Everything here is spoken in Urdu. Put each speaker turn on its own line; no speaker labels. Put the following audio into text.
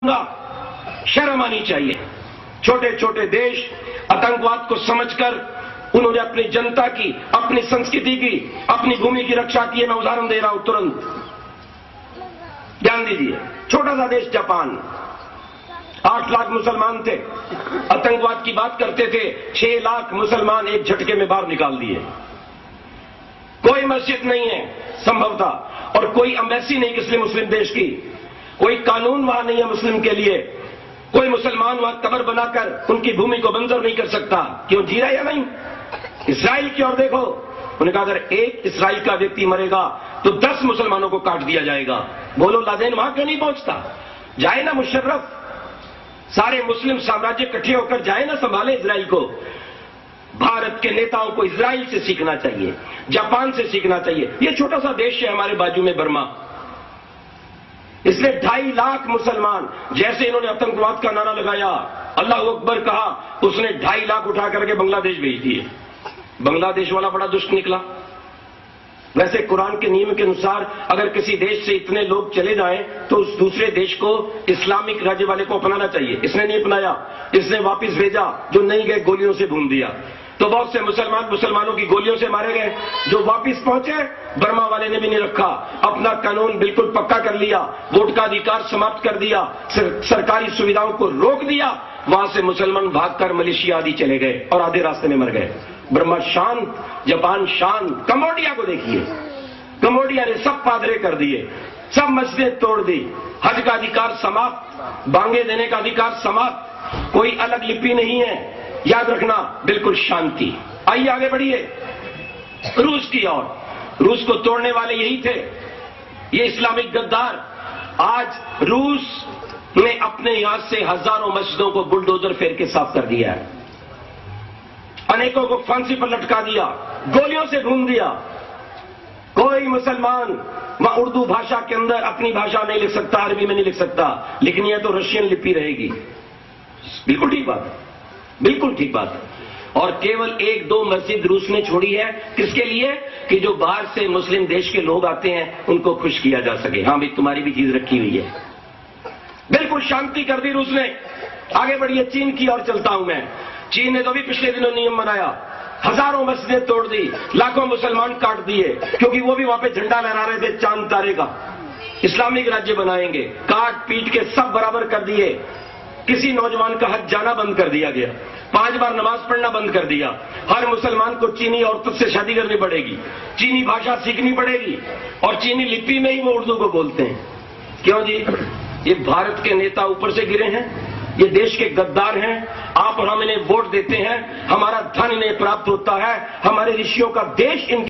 شرم آنی چاہیے۔ چھوٹے چھوٹے دیش آتنکواد کو سمجھ کر انہوں نے اپنی جنتا کی، اپنی سنسکرتی کی، اپنی بھومی کی رکشا کی ہے۔ میں ادھارن دے رہا ہوں ترنت، دھیان دیجیے۔ چھوٹا سا دیش جاپان، 8 لاکھ مسلمان تھے، آتنکواد کی بات کرتے تھے، 6 لاکھ مسلمان ایک جھٹکے میں باہر نکال دیے۔ کوئی مسجد نہیں ہے سمبھوتا، اور کوئی امبیسی نہیں کسی مسلم دیش کی، کوئی قانون وہاں نہیں ہے مسلم کے لیے، کوئی مسلمان وہاں قبر بنا کر ان کی بھومی کو بنجر نہیں کر سکتا۔ کیوں جی رہا یا نہیں؟ اسرائیل کی اور دیکھو، انہوں نے کہا اگر ایک اسرائیل کا ویکتی مرے گا تو 10 مسلمانوں کو کاٹ دیا جائے گا۔ بولو لادین وہاں کیوں نہیں پہنچتا؟ جائے نا مشرف، سارے مسلم سامراجیہ اکٹھے ہو کر جائے نا سنبھالے اسرائیل کو۔ بھارت کے نیتاؤں کو اسرائیل سے سیکھنا چاہیے، جاپان سے سیکھنا چاہیے۔ یہ چھوٹا سا دیش ہے ہمارے بازو میں برما، اس نے 2.5 لاکھ مسلمان، جیسے انہوں نے آتنکواد کا نعرہ لگایا، اللہ اکبر کہا، اس نے 2.5 لاکھ اٹھا کر کے بنگلہ دیش بھیج دیے۔ بنگلہ دیش والا بڑا دشت نکلا۔ ویسے قرآن کے نیم کے انوسار اگر کسی دیش سے اتنے لوگ چلے جائیں تو اس دوسرے دیش کو اسلامک راجیہ والے کو اپنانا چاہیے۔ اس نے نہیں اپنایا، اس نے واپس بھیجا، جو نہیں گئے گولیوں سے بھون دیا۔ تو بہت سے مسلمانوں کی گولیوں سے مارے گئے۔ جو واپس پہنچے، برما والے نے بھی نہیں رکھا، اپنا قانون بالکل پکا کر لیا، ووٹ کا ادھیکار سماپت کر دیا، سرکاری سویدھاؤں کو روک دیا۔ وہاں سے مسلمان بھاگ کر ملیشیا آدھی چلے گئے اور آدھے راستے میں مر گئے۔ برما شانت، جاپان شانت۔ کمبوڈیا کو دیکھیے، کمبوڈیا نے سب پادرے کر دیے، سب مسجدیں توڑ دی، حج کا ادھیکار سماپت، بانگے دینے کا ادھیکار سماپت، کوئی الگ لپی نہیں ہے، یاد رکھنا، بالکل شانتی۔ آئیے آگے بڑھیے روس کی اور۔ روس کو توڑنے والے یہی تھے، یہ اسلامک غدار۔ آج روس نے اپنے یہاں سے ہزاروں مسجدوں کو بلڈوزر پھیر کے صاف کر دیا ہے، انیکوں کو پھانسی پر لٹکا دیا، گولیوں سے بھون دیا۔ کوئی مسلمان وہاں اردو بھاشا کے اندر اپنی بھاشا نہیں لکھ سکتا، عربی میں نہیں لکھ سکتا، لکھنی ہے تو رشین لپی رہے گی۔ بالکل ٹھیک بات، بالکل ٹھیک بات۔ اور کیول 1-2 مسجد روس نے چھوڑی ہے، کس کے لیے؟ کہ جو باہر سے مسلم دیش کے لوگ آتے ہیں ان کو خوش کیا جا سکے۔ ہاں بھی تمہاری بھی چیز رکھی ہوئی ہے۔ بالکل شانتی کر دی روس نے۔ آگے بڑھیے چین کی اور چلتا ہوں میں۔ چین نے تو بھی پچھلے دنوں نیم بنایا، ہزاروں مسجدیں توڑ دی، لاکھوں مسلمان کاٹ دیے، کیونکہ وہ بھی وہاں پہ جھنڈا لہرا رہے تھے چاند تارے کا، اسلامک راجیہ بنائیں گے۔ کاٹ پیٹ کے سب برابر کر دیے۔ کسی نوجوان کا حج جانا بند کر دیا گیا، 5 بار نماز پڑھنا بند کر دیا۔ ہر مسلمان کو چینی عورتوں سے شادی کرنی پڑے گی، چینی بھاشا سیکھنی پڑے گی، اور چینی لپی میں ہی وہ اردو کو بولتے ہیں۔ کیوں جی؟ یہ بھارت کے نیتا اوپر سے گرے ہیں، یہ دیش کے غدار ہیں۔ آپ اور ہم انہیں ووٹ دیتے ہیں، ہمارا دھن انہیں پراپت ہوتا ہے، ہمارے رشیوں کا دیش ان